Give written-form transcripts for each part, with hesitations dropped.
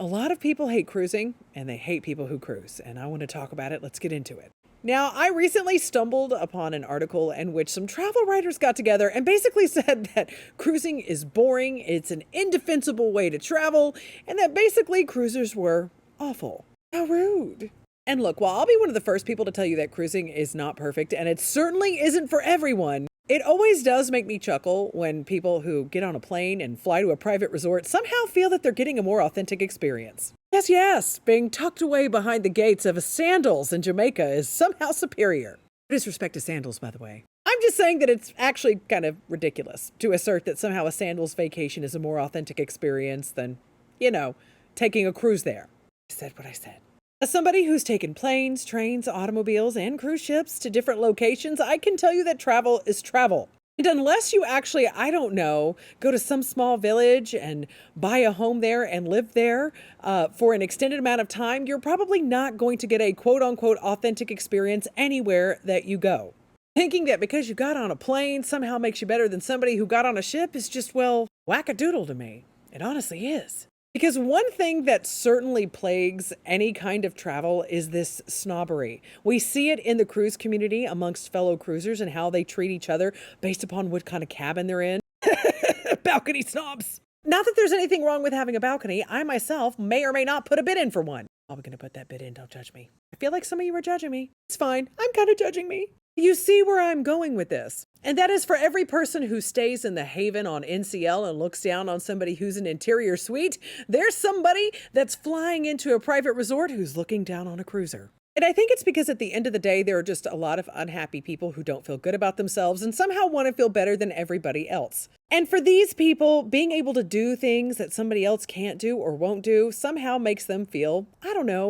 A lot of people hate cruising, and they hate people who cruise, and I want to talk about it. Let's get into it. Now, I recently stumbled upon an article in which some travel writers got together and basically said that cruising is boring, it's an indefensible way to travel, and that basically cruisers were awful. How rude. And look, while I'll be one of the first people to tell you that cruising is not perfect, and it certainly isn't for everyone, it always does make me chuckle when people who get on a plane and fly to a private resort somehow feel that they're getting a more authentic experience. Yes, being tucked away behind the gates of a Sandals in Jamaica is somehow superior. No disrespect to Sandals, by the way. I'm just saying that it's actually kind of ridiculous to assert that somehow a Sandals vacation is a more authentic experience than, taking a cruise there. I said what I said. As somebody who's taken planes, trains, automobiles, and cruise ships to different locations, I can tell you that travel is travel. And unless you actually, go to some small village and buy a home there and live there for an extended amount of time, you're probably not going to get a quote-unquote authentic experience anywhere that you go. Thinking that because you got on a plane somehow makes you better than somebody who got on a ship is just, whack-a-doodle to me. It honestly is. Because one thing that certainly plagues any kind of travel is this snobbery. We see it in the cruise community amongst fellow cruisers and how they treat each other based upon what kind of cabin they're in. Balcony snobs. Not that there's anything wrong with having a balcony. I myself may or may not put a bid in for one. I'm going to put that bid in. Don't judge me. I feel like some of you are judging me. It's fine. I'm kind of judging me. You see where I'm going with this. And that is for every person who stays in the Haven on NCL and looks down on somebody who's an interior suite, there's somebody that's flying into a private resort who's looking down on a cruiser. And I think it's because at the end of the day, there are just a lot of unhappy people who don't feel good about themselves and somehow want to feel better than everybody else. And for these people, being able to do things that somebody else can't do or won't do somehow makes them feel,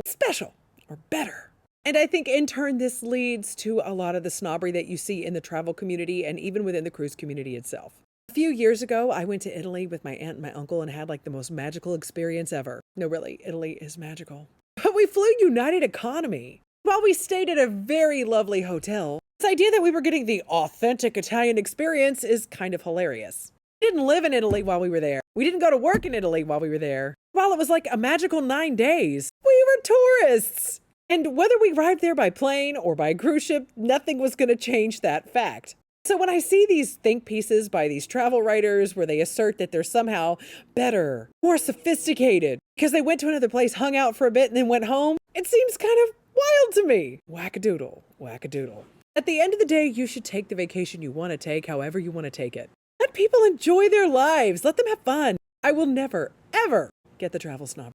special or better. And I think in turn, this leads to a lot of the snobbery that you see in the travel community and even within the cruise community itself. A few years ago, I went to Italy with my aunt and my uncle and had the most magical experience ever. No, really, Italy is magical. But we flew United Economy. While we stayed at a very lovely hotel, this idea that we were getting the authentic Italian experience is kind of hilarious. We didn't live in Italy while we were there. We didn't go to work in Italy while we were there. While it was like a magical 9 days, we were tourists. And whether we arrived there by plane or by cruise ship, nothing was going to change that fact. So when I see these think pieces by these travel writers where they assert that they're somehow better, more sophisticated, because they went to another place, hung out for a bit, and then went home, it seems kind of wild to me. Whack-a-doodle, whack-a-doodle. At the end of the day, you should take the vacation you want to take however you want to take it. Let people enjoy their lives. Let them have fun. I will never, ever get the travel snob.